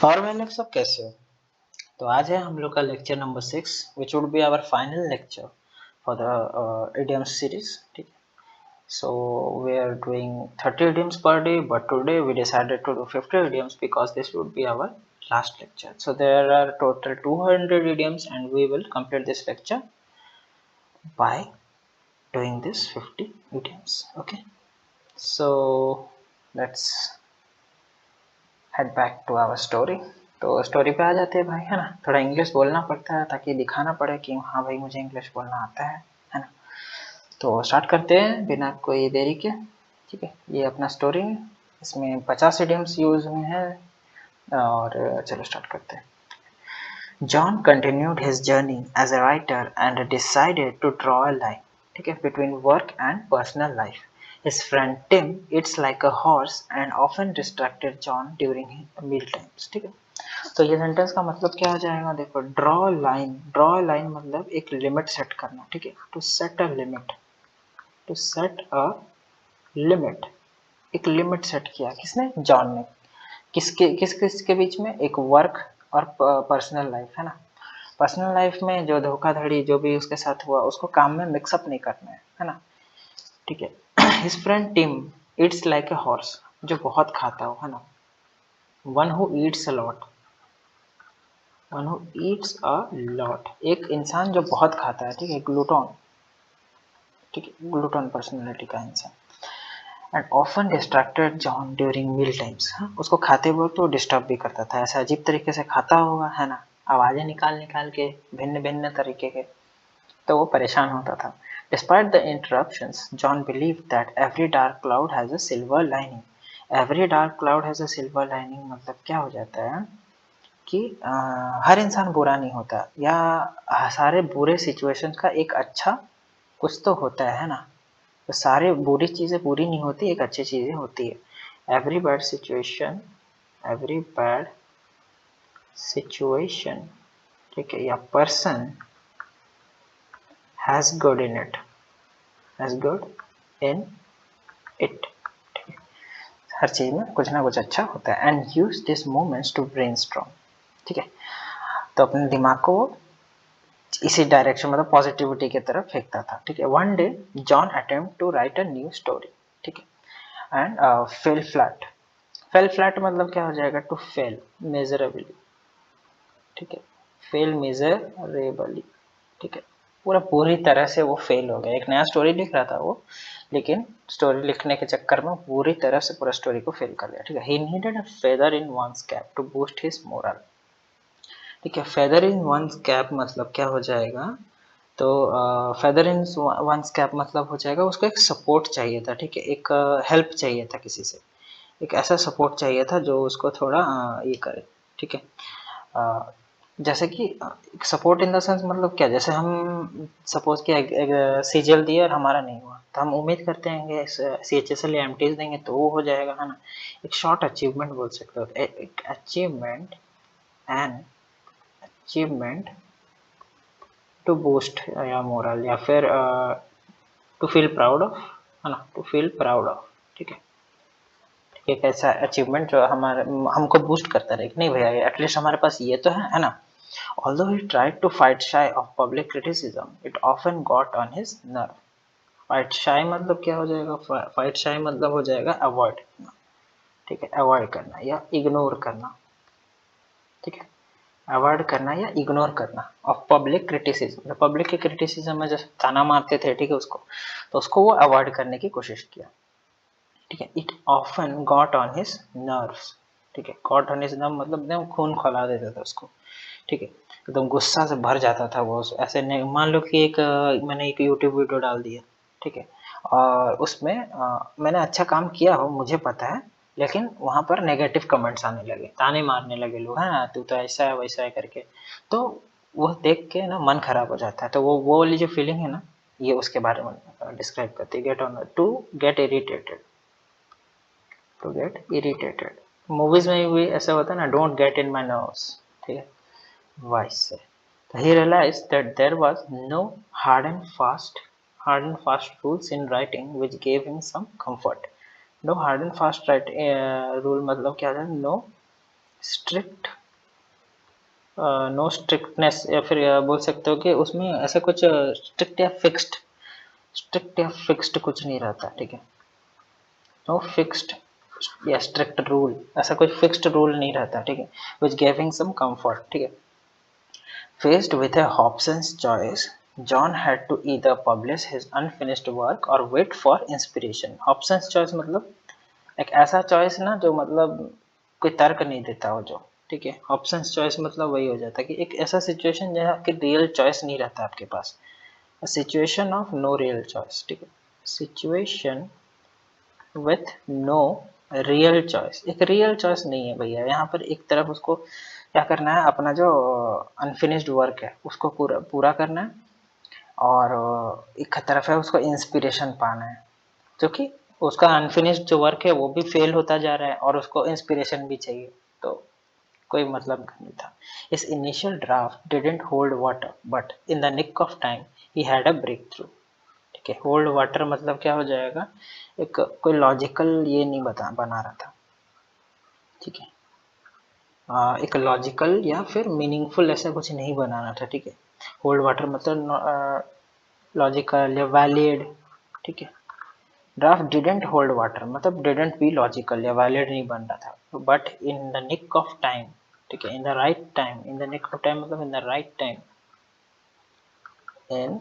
और भाई लोग सब कैसे हो? तो आज है हम लोग का lecture number 6 which would be our final lecture for the idioms series. ठीक है. So we are doing 30 idioms per day, but today we decided to do 50 idioms because this would be our last lecture. So there are total 200 idioms and we will complete this lecture by doing this 50 idioms. Okay. So let's head back to our story. तो story पे आ जाते हैं भाई, है ना. थोड़ा English बोलना पड़ता है ताकि दिखाना पड़े कि हाँ भाई मुझे इंग्लिश बोलना आता है ना. तो स्टार्ट करते हैं बिना कोई देरी के. ठीक है. ये अपना स्टोरी है. इसमें 50 इडियम्स यूज हुए हैं और चलो स्टार्ट करते हैं. John continued his journey as a writer and decided to draw a line, ठीक है, between work and personal life. His friend Tim eats like a horse and often distracted John during meal times. ठीक है. तो ये sentence का मतलब क्या हो जाएगा, देखो. ड्रॉ लाइन मतलब एक लिमिट सेट करना. ठीक है. To set a limit. To set a limit. एक लिमिट सेट किया किसने? जॉन ने. किसके बीच में? एक वर्क और पर्सनल लाइफ, है ना. पर्सनल लाइफ में जो धोखाधड़ी जो भी उसके साथ हुआ उसको काम में मिक्सअप नहीं करना है ना. ठीक है. His friend Tim it's like a horse, जो बहुत खाता हो, है ना. One who eats a lot. One who eats a lot, एक इंसान जो बहुत खाता है. ठीक है. ग्लूटोन. ठीक है. ग्लूटोन पर्सनैलिटी का इंसान. And often distracted John during meal times. उसको खाते वक्त तो डिस्टर्ब भी करता था. ऐसा अजीब तरीके से खाता होगा, है ना. आवाज़ें निकाल निकाल के भिन्न भिन्न तरीके के. तो वो परेशान होता था. Despite the interruptions John believe that every dark cloud has a silver lining. Every dark cloud has a silver lining मतलब क्या हो जाता है कि हर इंसान बुरा नहीं होता, या सारे बुरे सिचुएशंस का एक अच्छा कुछ तो होता है ना. तो सारे बुरी चीज़ें बुरी नहीं होती, एक अच्छी चीज़ें होती है. Every bad situation. Every bad situation. ठीक है. या person has good in it. Has good in it. हर चीज़ में कुछ ना कुछ अच्छा होता है. And use this moments to brainstorm. ठीक है. तो अपने दिमाग को इसी डायरेक्शन मतलब पॉजिटिविटी की तरफ फेंकता था. ठीक है. One day John attempt to write a new story. ठीक है. And fell flat. Fell flat मतलब क्या हो जाएगा? To fail miserably. ठीक है. Fail miserably. ठीक है. पूरा पूरी तरह से वो फेल हो गया. एक नया स्टोरी लिख रहा था वो, लेकिन स्टोरी लिखने के चक्कर में पूरी तरह से पूरा स्टोरी को फेल कर दिया. ठीक है. He needed a feather in one's cap to boost his morale. ठीक है. फेदर इन वंस कैप मतलब क्या हो जाएगा? तो फेदर इन वंस कैप मतलब हो जाएगा उसको एक सपोर्ट चाहिए था. ठीक है. एक हेल्प चाहिए था किसी से. एक ऐसा सपोर्ट चाहिए था जो उसको थोड़ा ये करे. ठीक है. जैसे कि सपोर्ट इन द सेंस मतलब क्या, जैसे हम सपोज कि सीजीएल दिए और हमारा नहीं हुआ तो हम उम्मीद करते हैं C H S L M T देंगे तो वो हो जाएगा, है ना. एक शॉर्ट अचीवमेंट बोल सकते हो. एक achievement. An achievement to boost या मोरल या फिर टू फील प्राउड ऑफ, है ना. To feel proud of. ठीक है. एक ऐसा अचीवमेंट जो हमारे हमको बूस्ट करता रहे. नहीं भैया एटलीस्ट हमारे पास ये तो है ना. Although he tried to fight shy of public criticism, it often got on his nerve. Fight shy मतलब क्या हो जाएगा? Fight shy मतलब हो जाएगा अवॉइड करना. ठीक है. अवॉइड करना या इग्नोर करना. ठीक है. अवॉइड करना या इग्नोर करना ऑफ पब्लिक क्रिटिसिज्म. पब्लिक के क्रिटिसिज्म में जैसे ताना मारते थे, ठीक है, उसको, तो उसको वो अवॉइड करने की कोशिश किया. ठीक है. It often got on his nerves. ठीक है. गॉट ऑन हिज नर्व मतलब एकदम खून खौला देता था उसको. ठीक है. एकदम गुस्सा से भर जाता था वो. ऐसे नहीं, मान लो कि मैंने एक यूट्यूब वीडियो डाल दिया. ठीक है. और उसमें मैंने अच्छा काम किया हो मुझे पता है, लेकिन वहाँ पर नेगेटिव कमेंट्स आने लगे, ताने मारने लगे लोग, हाँ तू तो ऐसा है वैसा है करके. तो वो देख के ना मन खराब हो जाता है. तो वो वाली जो फीलिंग है ना, ये उसके बारे में डिस्क्राइब करती है. Get on to get irritated. To get irritated. Movies में भी ऐसा होता है ना, don't get in my nerves. ठीक है. Wise. He realized that there was no hard and fast rules in writing which gave him some comfort. No hard and fast rule मतलब क्या है? No स्ट्रिक्ट, नो स्ट्रिक्टनेस, या फिर बोल सकते हो कि उसमें ऐसा कुछ स्ट्रिक्ट या फिक्स्ड कुछ नहीं रहता, ठीक है। नो फिक्स्ड या स्ट्रिक्ट रूल, ऐसा कोई फिक्स्ड रूल नहीं रहता, ठीक है। विच गिविंग सम कंफर्ट, ठीक है। Faced with a Hobson's choice, John had to either publish his unfinished work or wait for inspiration. Hobson's choice मतलब एक ऐसा चॉइस ना जो मतलब कोई तर्क नहीं देता हो, जो, ठीक है। Hobson's choice मतलब वही हो जाता है कि एक ऐसा सिचुएशन जहाँ आपके रियल चॉइस नहीं रहता आपके पास, situation of no real choice, ठीक है। Situation with no real choice, एक रियल चॉइस नहीं है भैया यहाँ पर। एक तरफ उसको क्या करना है, अपना जो अनफिनिश्ड वर्क है उसको पूरा पूरा करना है, और एक तरफ है उसको इंस्पिरेशन पाना है, जो कि उसका अनफिनिश्ड जो वर्क है वो भी फेल होता जा रहा है और उसको इंस्पिरेशन भी चाहिए, तो कोई मतलब नहीं था। His initial draft didn't hold water but in the nick of time he had a breakthrough, ठीक है। होल्ड वाटर मतलब क्या हो जाएगा, एक कोई लॉजिकल ये नहीं बना रहा था, ठीक है। एक लॉजिकल या फिर मीनिंगफुल ऐसा कुछ नहीं बनाना था, ठीक है। होल्ड वाटर मतलब लॉजिकल या वैलिड, ठीक है। ड्राफ्ट डिडेंट होल्ड वाटर मतलब डिडेंट बी लॉजिकल या वैलिड नहीं बन रहा था, but in the nick of time, ठीक है। In the right time, in the nick of time मतलब in the right time, in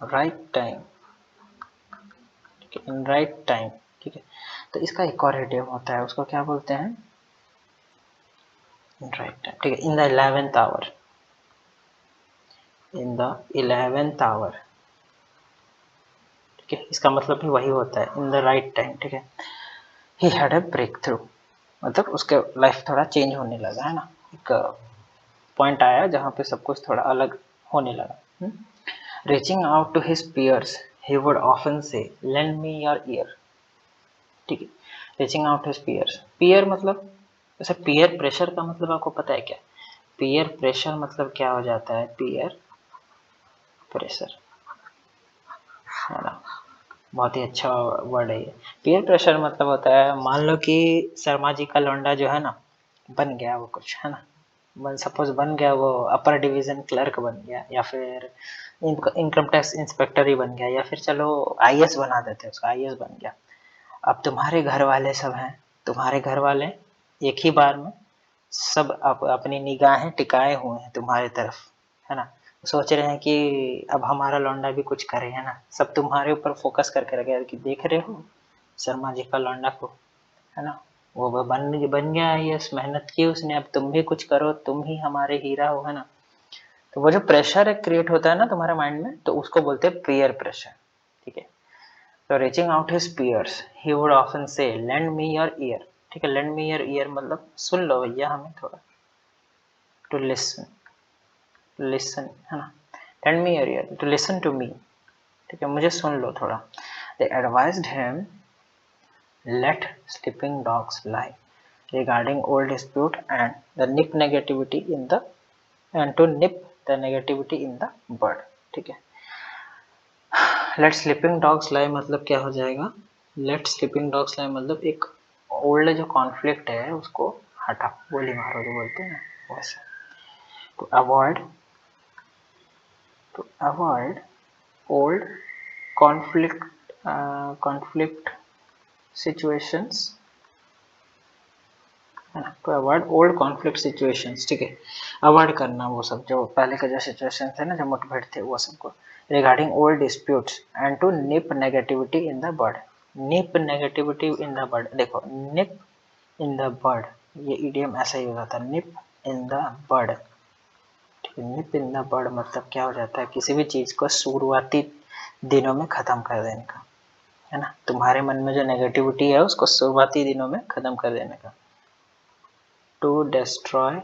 right time, in right time, ठीक है। तो इसका एक और इडियम होता है, उसको क्या बोलते हैं, इन राइट टाइम, ठीक है। In the 11th hour, in the 11th hour, ठीक है। इसका मतलब भी वही होता है, इन द राइट टाइम, ठीक है। He had a breakthrough मतलब उसके लाइफ थोड़ा चेंज होने लगा, है ना। एक पॉइंट आया जहाँ पे सब कुछ थोड़ा अलग होने लगा। Reaching out to his peers he would often say lend me your ear, ठीक है। Reaching out his peers, peer मतलब जैसे पियर प्रेशर का मतलब आपको पता है क्या, पियर प्रेशर मतलब क्या हो जाता है, पियर प्रेशर, है ना। बहुत ही अच्छा वर्ड है ये। पीयर प्रेशर मतलब होता है, मान लो कि शर्मा जी का लौंडा जो है ना बन गया वो कुछ, है ना, सपोज बन गया वो अपर डिवीजन क्लर्क बन गया, या फिर इनकम टैक्स इंस्पेक्टर ही बन गया, या फिर चलो आईएएस बना देते हैं उसको, आईएएस बन गया। अब तुम्हारे घर वाले सब हैं, तुम्हारे घर वाले एक ही बार में सब अपनी निगाहें टिकाए हुए हैं तुम्हारे तरफ, है ना। सोच रहे हैं कि अब हमारा लौंडा भी कुछ करे, है ना। सब तुम्हारे ऊपर फोकस करके रखे कि देख रहे हो शर्मा जी का लौंडा को, है ना, वो बन गया, ये मेहनत की उसने, अब तुम भी कुछ करो, तुम ही हमारे हीरा हो, है ना। तो वो जो प्रेशर एक क्रिएट होता है ना तुम्हारे माइंड में, तो उसको बोलते हैं पीयर प्रेशर, ठीक है। तो reaching out his peers he would often say lend me your ear, ठीक है। लेंड मी योर ईयर मतलब सुन लो भैया हमें थोड़ा, टू लिसन, लिसन, है ना। Lend me your ear to listen to me, ठीक है, मुझे सुन लो थोड़ा। They advised him let sleeping dogs lie regarding old dispute and the nip negativity in the and to nip the negativity in the bud, ठीक है। let sleeping dogs lie मतलब क्या हो जाएगा, let sleeping dogs lie मतलब एक old जो conflict है उसको हटा, गोली मारो जो बोलते हैं वैसे। to avoid to avoid old conflict conflict situations, है ना, to avoid old conflict situations, ठीक है। अवॉइड करना वो सब जो पहले के जो सिचुएशन थे ना, जो मुठभेड़ थे वो सबको, regarding old disputes and to nip negativity in the bird, nip negativity in the bird, देखो निप इन द बर्ड ये इडियम ऐसा ही हो जाता है, निप इन द बर्ड, ठीक है। निप इन द बर्ड मतलब क्या हो जाता है, किसी भी चीज को शुरुआती दिनों में खत्म कर देने का, है ना। तुम्हारे मन में जो नेगेटिविटी है उसको शुरुआती दिनों में खत्म कर देने का। to destroy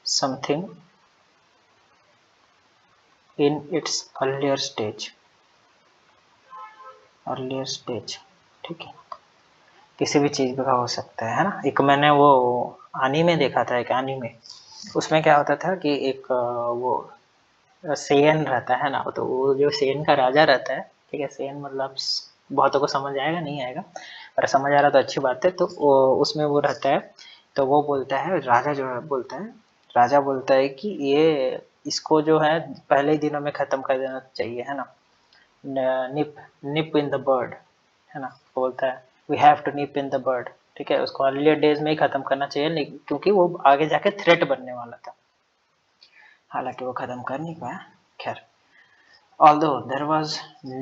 something in its earlier stage, ठीक है। किसी भी चीज का हो सकता है ना। एक मैंने वो आनी में देखा था, एक आनी में, उसमें क्या होता था कि एक वो सेयन रहता है ना, तो वो जो सेयन का राजा रहता है, ठीक है। सेयन मतलब बहुतों को समझ आएगा नहीं आएगा, पर समझ आ रहा तो अच्छी बात है। तो वो उसमें वो रहता है तो वो बोलता है, राजा जो है बोलता है, राजा बोलता है कि ये इसको जो है पहले ही दिनों में खत्म कर देना चाहिए, है ना, निप निप इन द बर्ड, है ना, बोलता है we have to nip in the bird, ठीक है, उसको अर्लियर डेज में ही खत्म करना चाहिए, क्योंकि वो आगे जाके थ्रेट बनने वाला था, हालांकि वो खत्म कर नहीं पाया। खैर, although there was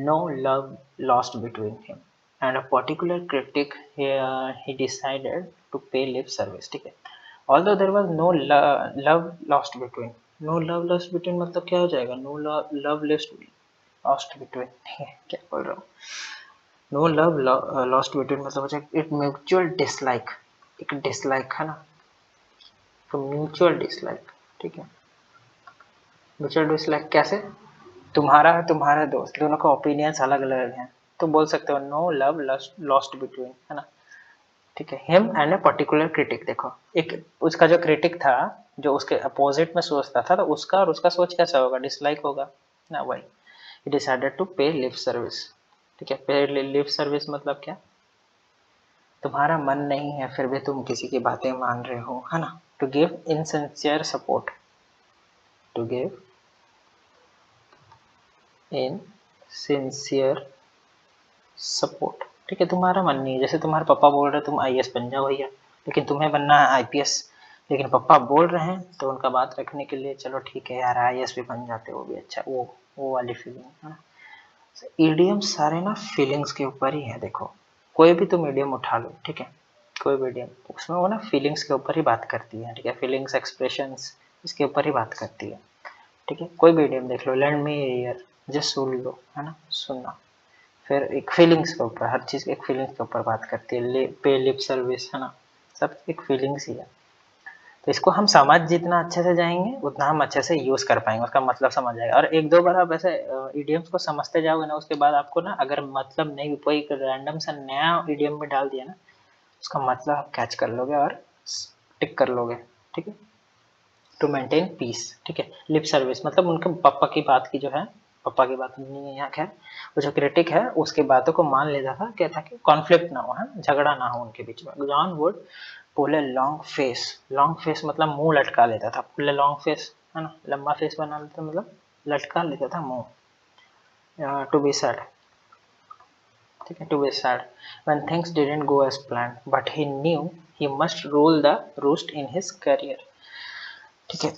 no love lost between him and a particular critic, he decided to pay lip service, ठीक है, although there was no love lost between, no love lost between मतलब क्या हो जाएगा, no love lost between, ठीक है, क्या बोल रहा हूँ, नो लव लॉस्ट बिटवीन मतलब हो जाएगा एक म्यूचुअल डिसलाइक, एक डिसलाइक है ना, तो म्यूचुअल डिसलाइक, ठीक है, म्यूचुअल डिसलाइक कैसे, तुम्हारा तुम्हारा दोस्त, दोनों का ओपिनियंस अलग अलग हैं, तो बोल सकते हो नो लव लॉस्ट बिटवीन, है ना, ठीक है, him and a particular critic, देखो एक उसका जो क्रिटिक था, जो उसके अपोजिट में सोचता था, तो उसका और उसका सोच कैसा होगा, डिसलाइक होगा ना, वही ही डिसाइडेड टू पे लिप सर्विस, ठीक है, पे लिप सर्विस मतलब क्या, तुम्हारा मन नहीं है फिर भी तुम किसी की बातें मान रहे हो, है ना, to give insincere support, to give insincere support, ठीक है, तुम्हारा मन नहीं है, जैसे तुम्हारे पापा बोल रहे हैं तुम आईएएस बन जाओ भैया, लेकिन तुम्हें बनना है आईपीएस, लेकिन पापा बोल रहे हैं तो उनका बात रखने के लिए चलो ठीक है यार आईएएस भी बन जाते, वो भी अच्छा, वो वाली फीलिंग है ना। ईडीएम सारे ना फीलिंग्स के ऊपर ही है, देखो कोई भी तुम ईडीएम उठा लो, ठीक है, कोई भी ईडीएम उसमें वो ना फीलिंग्स के ऊपर ही बात करती है, ठीक है, फीलिंग्स एक्सप्रेशंस इसके ऊपर ही बात करती है, ठीक है, कोई भी ईडीएम देख लो, लैंड मी ईयर, जस्ट सुन लो, है ना, सुनना, फिर एक फीलिंग्स के ऊपर, हर चीज़ एक फीलिंग्स के ऊपर बात करती है, पे लिप सर्विस, है ना, सब एक फीलिंग्स ही है, तो इसको हम समझ जितना अच्छे से जाएंगे उतना हम अच्छे से यूज़ कर पाएंगे, उसका मतलब समझ जाएगा, और एक दो बार आप ऐसे इडियम्स को समझते जाओगे ना, उसके बाद आपको ना अगर मतलब नहीं, कोई रैंडम सा नया इडियम में डाल दिया ना, उसका मतलब आप कैच कर लोगे और टिक कर लोगे, ठीक है, टू मेंटेन पीस, ठीक है, लिप सर्विस मतलब उनके पापा की बात की जो है, पापा की बात नहीं है यहाँ, खैर वो जो क्रिटिक है उसकी बातों को मान लेता था, क्या था कि कॉन्फ्लिक्ट ना हो, है झगड़ा ना हो उनके बीच में, John would pull a long face, long face मतलब मुंह लटका लेता था, पुल ए लॉन्ग फेस, है ना, लंबा फेस बना लेता मतलब लटका लेता था मुंह, टू बी सैड, ठीक है, to be sad when things didn't go as plan, but he knew he must rule the roost in his career, ठीक है,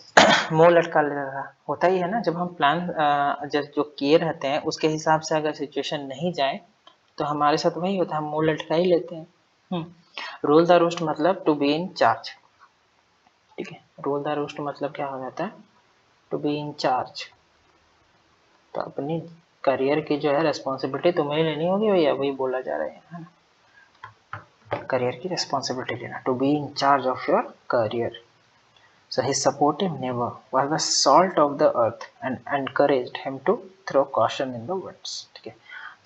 मुंह लटका लेता था, होता ही है ना, जब हम प्लान जब जो किए रहते हैं उसके हिसाब से अगर सिचुएशन नहीं जाए तो हमारे साथ वही होता है, हम मुंह लटका ही लेते हैं। रूल द रोस्ट मतलब टू बी इन चार्ज, ठीक है, रूल द रोस्ट मतलब क्या हो जाता है, टू बी इन चार्ज, तो अपनी करियर की जो है रिस्पॉन्सिबिलिटी तुम्हें ही लेनी होगी भैया, वही बोला जा रहा है ना, करियर की रिस्पॉन्सिबिलिटी लेना, to be in charge of your career. So his supportive neighbor was the salt of the earth and encouraged him to throw caution in the winds, ठीक है,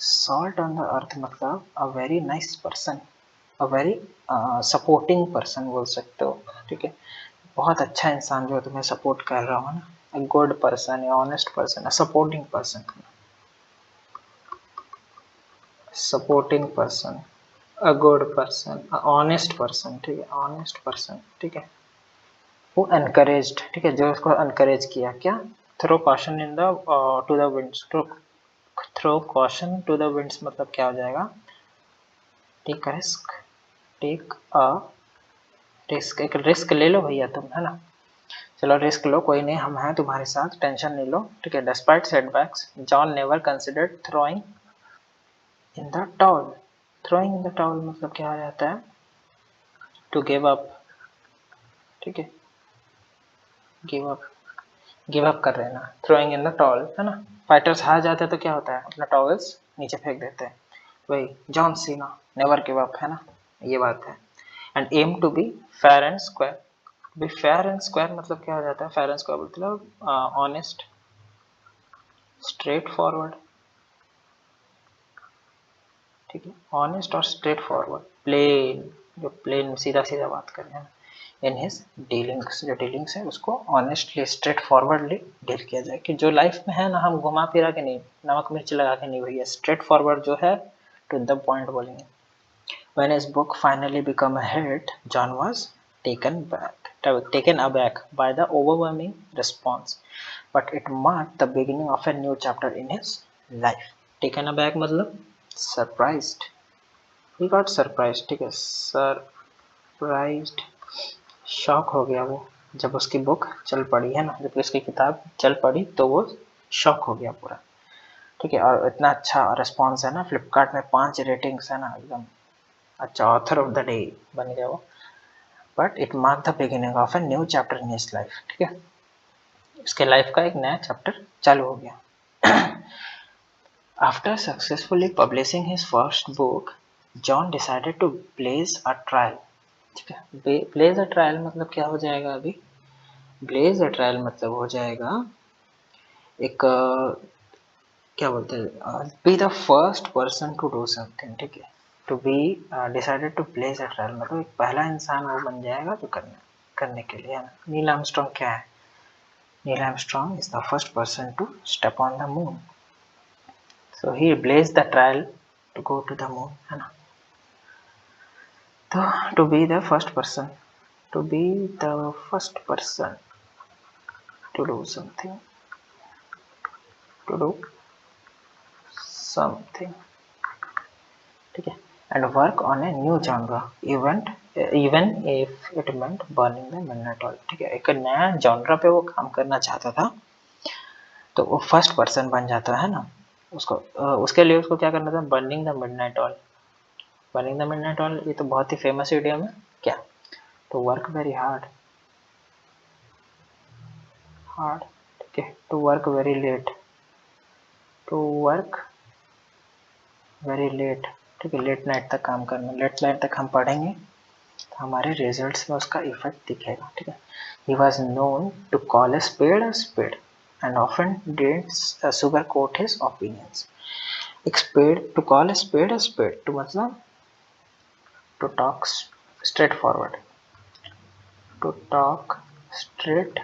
salt on the earth मतलब a very nice person, a very supporting person बोल सकते हो, ठीक है, बहुत अच्छा इंसान जो तुम्हें सपोर्ट कर रहा हो ना, a good person, a honest person, a supporting person, supporting person, a good person, a honest person, ठीक है, honest person, ठीक है, वो एनकरेज्ड, ठीक है, जो उसको एनकरेज किया, क्या, throw caution in the to the winds, throw caution to the winds मतलब क्या हो जाएगा, take risk, take a risk, एक रिस्क ले लो भैया तुम, है ना, चलो रिस्क लो, कोई नहीं हम हैं तुम्हारे साथ, टेंशन नहीं लो, ठीक है, despite setbacks John never considered throwing in the towel, throwing in the towel मतलब क्या हो जाता है, टू गिव अप, ठीक है, गिव अप, गिव अप कर देना, थ्रोइंग इन द टॉवल, है ना, फाइटर्स हार जाते हैं तो क्या होता है, अपना टॉवल्स नीचे फेंक देते हैं, वही John Cena never give up, है ना, ये बात है, and aim to be fair and square, be fair and square मतलब क्या हो जाता है, फेयर एंड स्क्वायर मतलब ऑनेस्ट, स्ट्रेट फॉरवर्ड, ठीक है, ऑनेस्ट और स्ट्रेट फॉरवर्ड, प्लेन, जो प्लेन सीधा सीधा बात कर रहे हैं, इन हिज डीलिंग्स, जो डीलिंग्स है उसको ऑनेस्टली स्ट्रेट फॉरवर्डली डील किया जाए, कि जो लाइफ में है ना हम घुमा फिरा के नहीं, नमक मिर्च लगा के नहीं भैया, स्ट्रेट फॉरवर्ड जो है टू द पॉइंट बोलेंगे। When his book finally became a hit, John was taken aback by the overwhelming response, but it marked the beginning of a new chapter in his life. Taken aback मतलब surprised. He got surprised. ठीक है, surprised, shock हो गया वो जब उसकी book चल पड़ी है ना, जब उसकी किताब चल पड़ी तो वो शॉक हो गया पूरा। ठीक है, और इतना अच्छा रिस्पॉन्स है ना, फ्लिपकार्ट में 5 रेटिंग्स है ना, एकदम अच्छा, ऑथर ऑफ द डे बन गया वो। But it mark the beginning of a new chapter in his life. ठीक है, उसके लाइफ का एक नया चैप्टर चालू हो गया। After successfully publishing his first book, John decided to blaze a trail. ठीक है, ब्लेज अ ट्रायल मतलब क्या हो जाएगा अभी, ब्लेज अ ट्रायल मतलब हो जाएगा एक क्या बोलते हैं, be the first person to do something. ठीक है, to be decided to blaze a trail मतलब एक पहला इंसान वो बन जाएगा जो करने के लिए है ना। नील आर्मस्ट्रॉन्ग क्या है, Neil Armstrong is the first person to step on the moon, so he blaze the trail to go to the moon है ना। तो to be the first person, to be the first person to do something, to do something. ठीक है, and work on a new genre even if it meant burning the midnight oil. ठीक है, एक नया genre पे वो काम करना चाहता था, तो वो फर्स्ट पर्सन बन जाता है ना। उसको उसके लिए उसको क्या करना था, burning the midnight oil. Burning the midnight oil ये तो बहुत ही फेमस इडियम है क्या, तो वर्क वेरी हार्ड, हार्ड। ठीक है, to work very late, to work very late. ठीक है, लेट नाइट तक काम करना, लेट नाइट तक हम पढ़ेंगे तो हमारे रिजल्ट्स में उसका इफेक्ट दिखेगा। ठीक है, he was known to call a spade and often didn't sugarcoat his opinions. एक spade, to call a spade to मतलब to talk straight forward, to talk straight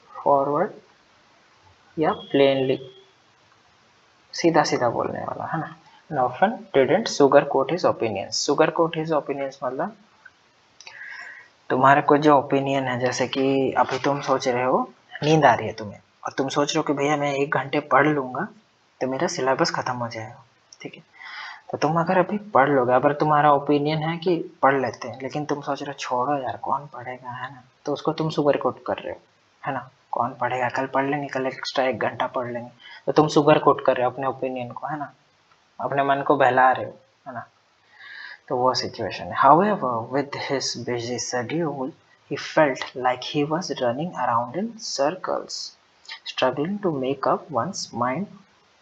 forward या plainly, सीधा सीधा बोलने वाला है ना। and often didn't sugarcoat his opinions, sugarcoat his opinions मतलब तुम्हारे कोई जो ओपिनियन है, जैसे कि अभी तुम सोच रहे हो नींद आ रही है तुम्हें, और तुम सोच रहे हो कि भैया मैं 1 घंटे पढ़ लूँगा तो मेरा सिलेबस ख़त्म हो जाएगा। ठीक है, तो तुम अगर अभी पढ़ लोगे, अगर तुम्हारा ओपिनियन है कि पढ़ लेते हैं, लेकिन तुम सोच रहे हो छोड़ो यार कौन पढ़ेगा है ना, तो उसको तुम सुगर कोट कर रहे हो है ना। कौन पढ़ेगा, कल पढ़ लेंगे, कल एक्स्ट्रा 1 घंटा पढ़ लेंगे, तो तुम सुगर कोट कर रहे हो अपने ओपिनियन को है ना, अपने मन को बहला रहे हो है ना। तो वो सिचुएशन है। However, with his busy schedule, he felt like he was running around in circles, struggling to make up one's mind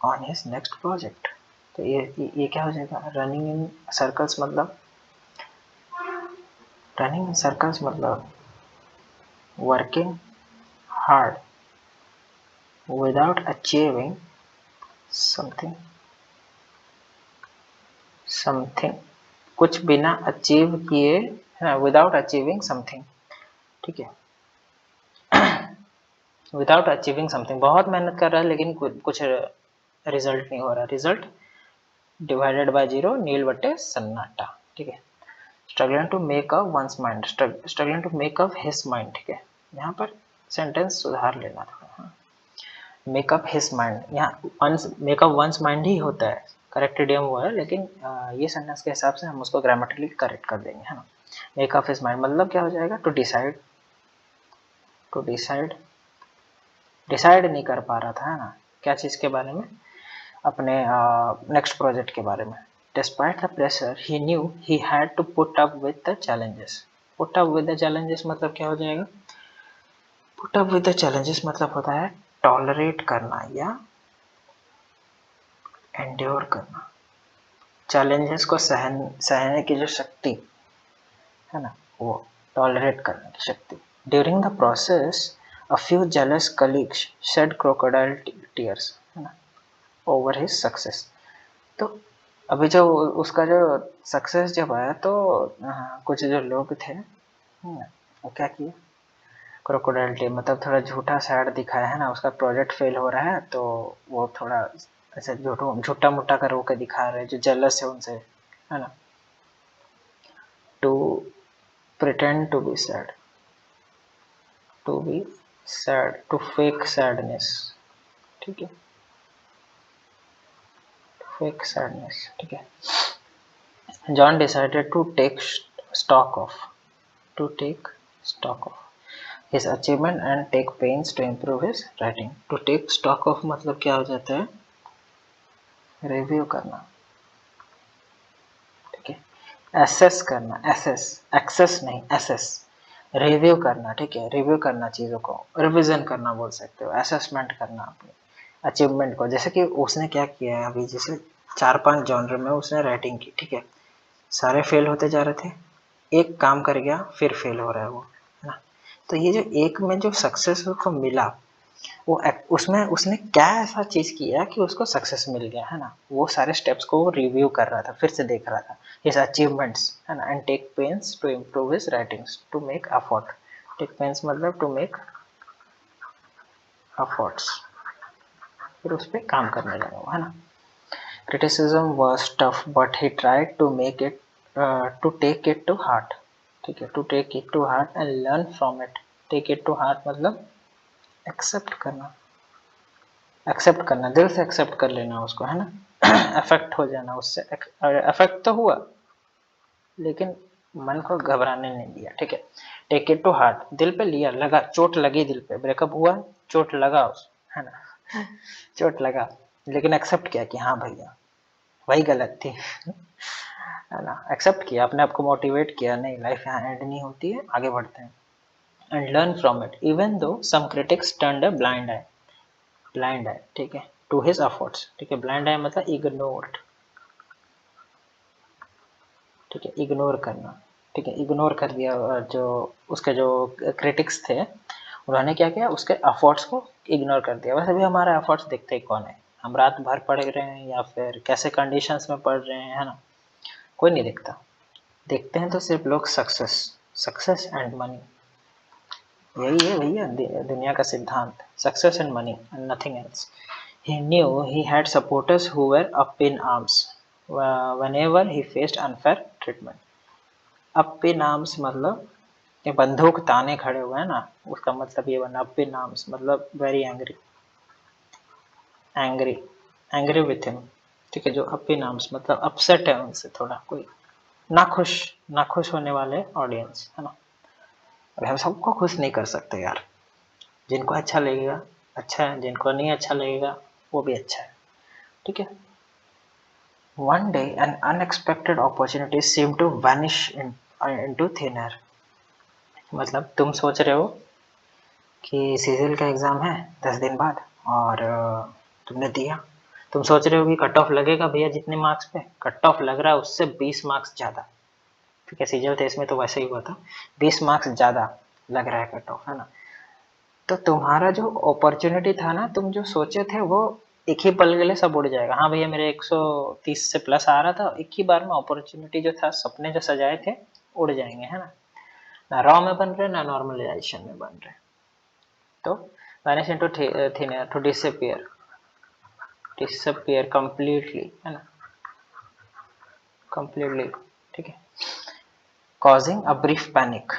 on his next project. तो ये क्या हो जाएगा, रनिंग इन सर्कल्स मतलब, रनिंग इन सर्कल्स मतलब working hard without achieving something, something कुछ बिना achieve किए है ना, विदाउट अचीविंग समथिंग। ठीक है, विदाउट अचीविंग समथिंग, बहुत मेहनत कर रहा है लेकिन कुछ रिजल्ट नहीं हो रहा, रिजल्ट डिवाइडेड बाय 0, नील बटे सन्नाटा। ठीक है, struggling to make up one's mind, struggling to make up his mind. ठीक है, यहाँ पर सेंटेंस सुधार लेना थोड़ा, मेकअप हिज माइंड, यहाँ मेकअप वंस माइंड ही होता है, करेक्ट इडियम हुआ है, लेकिन ये सेंटेंस के हिसाब से हम उसको ग्रामेटिकली करेक्ट कर देंगे है ना। मेकअप हिज माइंड मतलब क्या हो जाएगा, to decide, to decide, decide नहीं कर पा रहा था है ना, क्या चीज़ के बारे में, अपने नेक्स्ट प्रोजेक्ट के बारे में। Despite the pressure he knew he had to put up with the challenges, put up with the challenges मतलब क्या हो जाएगा, put up with the challenges मतलब होता है टॉलरेट करना या एंड्योर करना, चैलेंजेस को सहने की जो शक्ति है ना, वो टॉलरेट करने की शक्ति। During the process a few jealous colleagues shed crocodile tears है ना ओवर हिज सक्सेस। तो अभी जो उसका जो सक्सेस जब आया तो कुछ जो लोग थे वो क्या किए, क्रोकोडाइल टीयर मतलब थोड़ा झूठा सैड दिखाया है ना, उसका प्रोजेक्ट फेल हो रहा है तो वो थोड़ा ऐसे झूठा मोटा कर वो के दिखा रहे हैं जो जेलस है उनसे है ना, to pretend to be sad, to be sad, to fake sadness, ठीक है, fake sadness, ठीक है. John decided to take stock of, to take stock of his achievement and take pains to improve his writing. To take stock of मतलब क्या हो जाता है, review करना, ठीक है, एसेस करना, एसेस, एक्सेस नहीं, एसेस, रिव्यू करना, ठीक है, रिव्यू करना, चीज़ों को रिविजन करना बोल सकते हो, असेसमेंट करना अपने अचीवमेंट को. जैसे कि उसने क्या किया है अभी, जैसे 4-5 जॉनर में उसने राइटिंग की, ठीक है, सारे फेल होते जा रहे थे, एक काम कर गया फिर फेल हो रहा है वो, है ना. तो ये जो एक में जो सक्सेस उसको मिला, वो उसमें उसने क्या ऐसा चीज़ किया कि उसको सक्सेस मिल गया, है ना. वो सारे स्टेप्स को वो रिव्यू कर रहा था, फिर से देख रहा था, हिज अचीवमेंट्स, है ना, and take pains to improve his writings, to make effort. Take pains मतलब टू मेक एफर्ट्स, फिर उस पर काम करने लगा वो, है ना. Criticism was tough but he tried to make it, to take it to heart, ठीक है, to take it to heart and learn from it. Take it to heart मतलब एक्सेप्ट करना, एक्सेप्ट करना, दिल से एक्सेप्ट कर लेना उसको, है ना. अफेक्ट हो जाना उससे, अफेक्ट तो हुआ लेकिन मन को घबराने नहीं दिया, ठीक है. टेक इट टू हार्ट, दिल पे लिया, लगा, चोट लगी दिल पे, ब्रेकअप हुआ, चोट लगा उस, है ना, चोट लगा, लेकिन एक्सेप्ट किया कि हाँ भैया वही गलत थी, है ना. एक्सेप्ट किया, अपने आप को मोटिवेट किया, नहीं लाइफ यहाँ एंड नहीं होती है, आगे बढ़ते हैं. And learn from it even though some critics turned a blind eye, blind eye, ठीक है, टू हिज एफर्ट्स, ठीक है. ब्लाइंड आई मतलब इग्नोर्ड, ठीक है, इग्नोर करना, ठीक है, इग्नोर कर दिया. जो उसके जो क्रिटिक्स थे उन्होंने क्या किया, उसके एफर्ट्स को इग्नोर कर दिया. वैसे भी हमारा एफर्ट्स देखते ही कौन है, हम रात भर पढ़ रहे हैं या फिर कैसे कंडीशंस में पढ़ रहे हैं, है ना, कोई नहीं देखता. देखते हैं तो सिर्फ लोग सक्सेस, सक्सेस एंड मनी, यही है भैया दुनिया का सिद्धांत, success and money and nothing else. He knew he had supporters who were up in arms whenever he faced unfair treatment. Up in arms मतलब ये बंदूक ताने खड़े हुए हैं ना, उसका मतलब ये बना. up in arms मतलब very angry, angry, angry with him, ठीक है. जो up in arms मतलब अपसेट है उनसे, थोड़ा कोई नाखुश, नाखुश होने वाले ऑडियंस, है ना. और हम सबको खुश नहीं कर सकते यार, जिनको अच्छा लगेगा अच्छा है, जिनको नहीं अच्छा लगेगा वो भी अच्छा है, ठीक है. One day an unexpected opportunity seemed to vanish into thin air. मतलब तुम सोच रहे हो कि सीजीएल का एग्ज़ाम है 10 दिन बाद और तुमने दिया, तुम सोच रहे हो कि कट ऑफ लगेगा भैया जितने मार्क्स पे, कट ऑफ लग रहा है उससे 20 मार्क्स ज़्यादा, ठीक है. सीजीएल थे इसमें तो वैसे ही हुआ था, 20 मार्क्स ज़्यादा लग रहा है कट ऑफ, है ना. तो तुम्हारा जो अपॉर्चुनिटी था ना, तुम जो सोचे थे वो एक ही पल के लिए सब उड़ जाएगा. हाँ भैया मेरे 130 से प्लस आ रहा था, एक ही बार में अपॉर्चुनिटी जो था, सपने जो सजाए थे उड़ जाएंगे, है ना. ना रॉ में बन रहे ना नॉर्मलाइजेशन में बन रहे. तो vanish into thin air, to disappear, disappear completely, है ना, कंप्लीटली, ठीक है. कॉजिंग अ ब्रीफ पैनिक,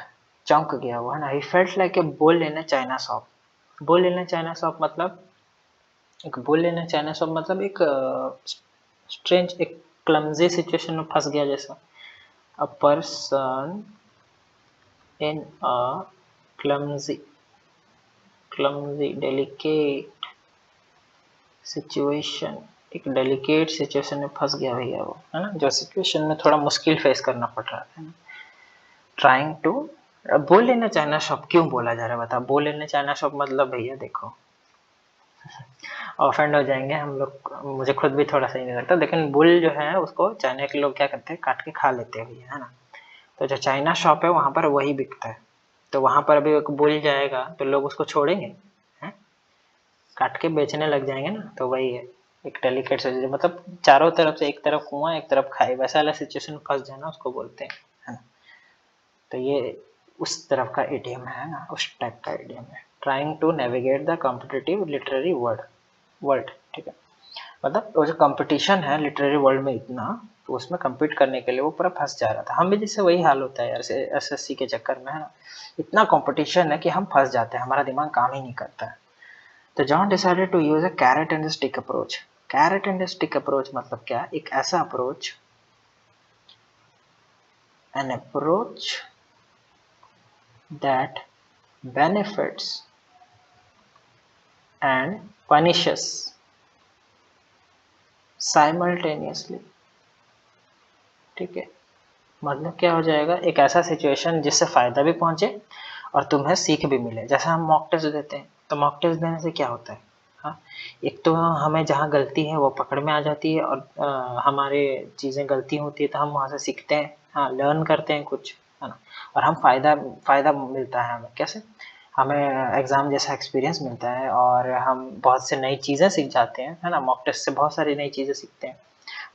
चौंक गया वो, है ना. He felt like a bull in a china shop. Bull in a china shop मतलब एक bull in a china shop मतलब एक स्ट्रेंज, एक क्लमजी सिचुएशन में फंस गया जैसा. A person in a clumsy, clumsy delicate situation, एक डेलिकेट सिचुएशन में फंस गया भैया वो, है ना, जो सिचुएशन में थोड़ा मुश्किल फेस करना पड़ रहा है ना. Trying to, bull in a china shop क्यों बोला जा रहा है बता. Bull in a china shop मतलब भैया देखो ऑफेंड हो जाएंगे हम लोग, मुझे खुद भी थोड़ा सही नहीं लगता, लेकिन बुल जो है उसको चाइना के लोग क्या करते हैं, काट के खा लेते हैं भैया, है ना. तो जो चाइना शॉप है वहाँ पर वही बिकता है, तो वहाँ पर अभी एक बुल जाएगा तो लोग उसको छोड़ेंगे, हैं, काट के बेचने लग जाएंगे ना. तो वही है, एक डेलिकेट सिचुएशन, मतलब चारों तरफ से, एक तरफ कुआं एक तरफ खाई, वैसा वाला सिचुएशन में फंस जाना उसको बोलते हैं, है ना. तो ये उस तरफ का इडियम है ना, उस टाइप का इडियम है. Trying to navigate the competitive literary world, ठीक है. मतलब वो जो कंपटीशन है लिटरेरी वर्ल्ड में इतना, तो उसमें compete करने के लिए वो पूरा फंस जा रहा था। हम भी जैसे वही हाल होता है यार SSC के चक्कर में, है ना, इतना कंपटीशन है कि हम फंस जाते हैं, हमारा दिमाग काम ही नहीं करता है। तो John decided to use a carrot and stick approach. Carrot and stick approach मतलब क्या? एक ऐसा approach, an approach that benefits and punishes simultaneously। ठीक है, मतलब क्या हो जाएगा, एक ऐसा सिचुएशन जिससे फायदा भी पहुंचे और तुम्हें सीख भी मिले। जैसे हम मॉक टेस्ट देते हैं, तो मॉक टेस्ट देने से क्या होता है, हाँ, एक तो हमें जहाँ गलती है वो पकड़ में आ जाती है, और हमारे चीज़ें गलती होती है तो हम वहाँ से सीखते हैं, हाँ, लर्न करते हैं कुछ, है ना, और हम फ़ायदा मिलता है हमें। कैसे? हमें एग्ज़ाम जैसा एक्सपीरियंस मिलता है और हम बहुत से नई चीज़ें सीख जाते हैं, है ना, मॉक टेस्ट से बहुत सारी नई चीज़ें सीखते हैं।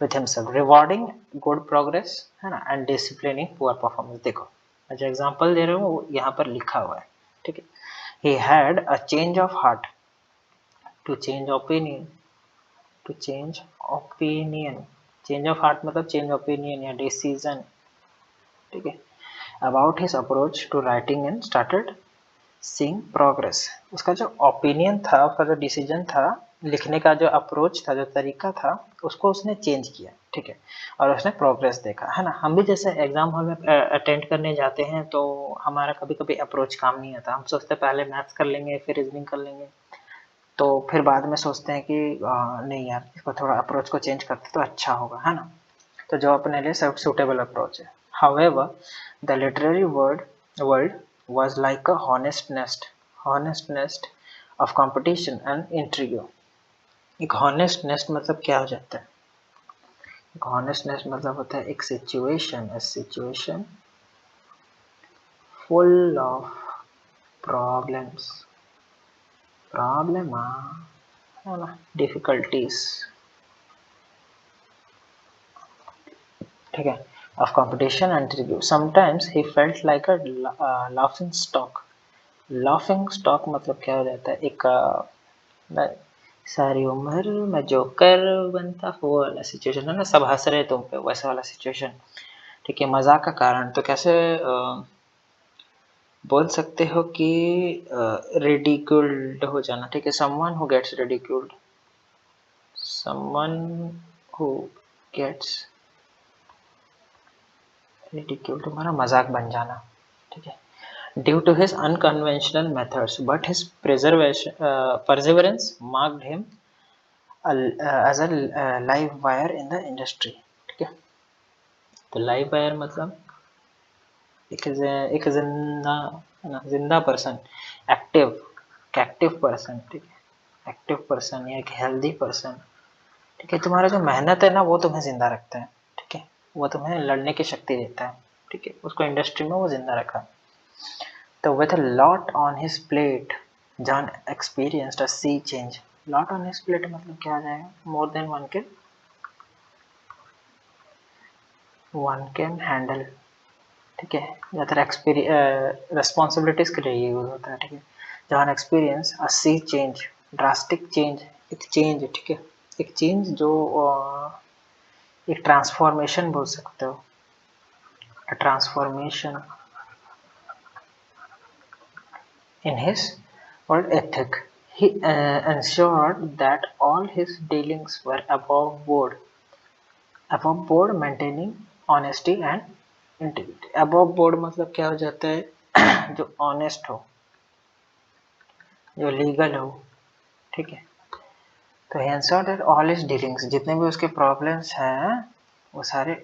With himself rewarding good progress, है ना, एंड डिसिप्लिनिंग पुअर परफॉर्मेंस। देखो मैं जो एग्जांपल दे रहा हूँ वो यहाँ पर लिखा हुआ है, ठीक है। He had a change of heart to change opinion, to change opinion, change of heart मतलब चेंज ओपिनियन या डिसीजन, ठीक है, about his approach to writing and started seeing progress. उसका जो ओपिनियन था, उसका जो डिसीजन था, लिखने का जो अप्रोच था, जो तरीका था, उसको उसने चेंज किया, ठीक है, और उसने प्रोग्रेस देखा, है ना। हम भी जैसे एग्जाम हॉल में अटेंड करने जाते हैं तो हमारा कभी कभी अप्रोच काम नहीं आता। हम सोचते हैं पहले मैथ्स कर लेंगे, फिर रीजनिंग कर लेंगे, तो फिर बाद में सोचते हैं कि नहीं यार, इसको थोड़ा अप्रोच को चेंज करते तो अच्छा होगा, है ना। तो जो अपने लिए सब सूटेबल अप्रोच है। However the literary world was like a honest nest of competition and intrigue। एक honest nest मतलब क्या हो जाता है? एक honest nest मतलब होता है एक situation, a situation full of problems, है ना, difficulties, ठीक है, of competition and intrigue। Sometimes he felt like a laughing stock। laughing stock मतलब क्या हो जाता है? एक मैं सारी उम्र मैं जोकर बनता, वो वाला सिचुएशन है ना, सब हंस रहे तुम पे, वैसा वाला सिचुएशन, ठीक है, मजाक का कारण। तो कैसे बोल सकते हो कि रिडिक्यूल्ड हो जाना, ठीक है, someone who gets ridiculed, someone who gets ridiculed, तुम्हारा मजाक बन जाना, ठीक है। Due to his unconventional methods, but his perseverance marked him as a live wire in the industry, ठीक है। तो लाइव वायर मतलब एक जिंदा, है ना, जिंदा पर्सन, एक्टिव पर्सन, ठीक है, एक्टिव पर्सन या एक हेल्दी पर्सन, ठीक है। तुम्हारा जो मेहनत है ना वो तुम्हें जिंदा रखता है, ठीक है, वो तुम्हें लड़ने की शक्ति देता है, ठीक है, उसको इंडस्ट्री में वो जिंदा रखा। तो with a lot on his plate, John experienced a sea change। lot on his plate मतलब क्या आ जाएगा? more than one can handle, ठीक है, ज़्यादातर रिस्पॉन्सिबिलिटीज के लिए यूज होता है, ठीक है। जॉन एक्सपीरियंस अ सी चेंज, ड्रास्टिक चेंज, एक चेंज, ठीक है, एक चेंज जो एक ट्रांसफॉर्मेशन बोल सकते हो, transformation in his work ethic। He ensured that all his dealings were above board maintaining honesty and integrity। above board मतलब क्या हो जाता है? जो honest हो, जो legal हो, ठीक है। तो he ensured that all his dealings, जितने भी उसके problems हैं, वो सारे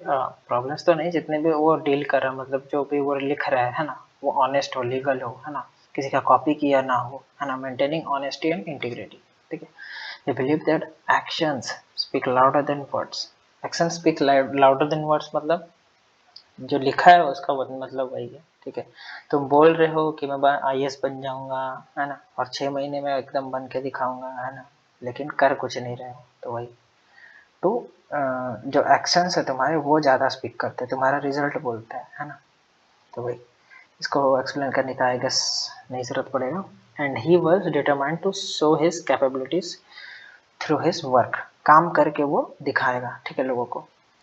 problems तो नहीं, जितने भी वो डील कर रहा है, मतलब जो भी वो लिख रहा है ना, वो ऑनेस्ट हो, लीगल हो, है ना, किसी का कॉपी किया ना हो, है ना, मेंटेनिंग ऑनेस्टी एंड इंटीग्रिटी, ठीक है। They believe that actions speak louder than words। actions speak louder than words मतलब जो लिखा है उसका मतलब वही है, ठीक है। तुम बोल रहे हो कि मैं IAS बन जाऊंगा, है ना, और 6 महीने में एकदम बन के दिखाऊंगा, है ना, लेकिन कर कुछ नहीं रहे हो, तो वही। तो जो एक्शंस है तुम्हारे वो ज़्यादा स्पीक करते हैं, तुम्हारा रिजल्ट बोलता है ना, तो वही। इसको एक्सप्लेन करने का आई गेस नहीं ज़रूरत पड़ेगा। And he was determined to show his capabilities through his work. काम करके वो दिखाएगा, ठीक है, लोगों को।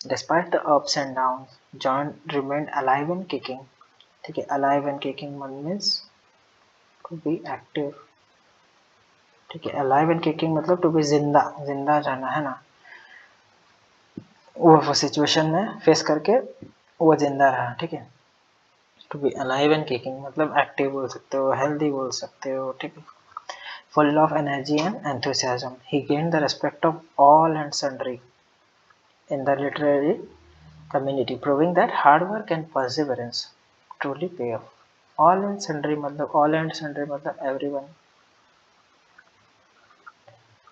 Despite the ups and down John remained alive and kicking. ठीक है, alive and kicking means to be active. ठीक है, अलाइव एंड किकिंग मतलब टू बी जिंदा, जिंदा जाना है ना, वो सिचुएशन में फेस करके वो जिंदा रहा। ठीक है, to be alive and kicking मतलब एक्टिव बोल सकते हो, हेल्दी बोल सकते हो। ठीक है, full of energy and enthusiasm, he gained the respect of all and sundry in the literary community, proving that hard work and perseverance truly pay off. All and sundry मतलब all and sundry मतलब everyone,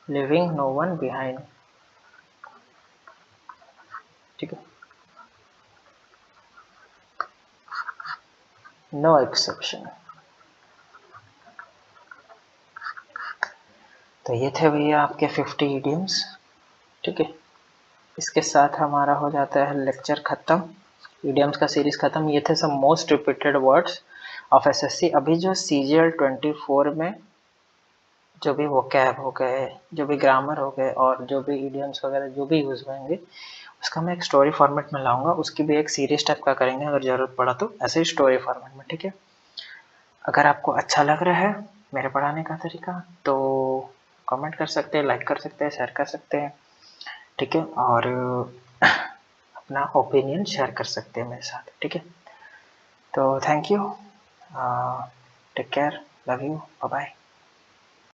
leaving no one behind। ठीक है, no exception। तो ये थे भैया आपके 50 idioms। ठीक है, इसके साथ हमारा हो जाता है लेक्चर ख़त्म, idioms का सीरीज़ ख़त्म। ये थे सब most repeated words of SSC. अभी जो CGL 24 में जो भी वोकैब हो गए, जो भी ग्रामर हो गए और जो भी इडियम्स वगैरह जो भी यूज़ होंगे, उसका मैं एक स्टोरी फॉर्मेट में लाऊंगा। उसकी भी एक सीरीज टाइप का करेंगे अगर ज़रूरत पड़ा तो, ऐसे ही स्टोरी फॉर्मेट में। ठीक है, अगर आपको अच्छा लग रहा है मेरे पढ़ाने का तरीका तो कमेंट कर सकते हैं, लाइक कर सकते हैं, शेयर कर सकते हैं। ठीक है, और अपना ओपिनियन शेयर कर सकते हैं मेरे साथ। ठीक है, तो thank you, take care, love you, bye bye.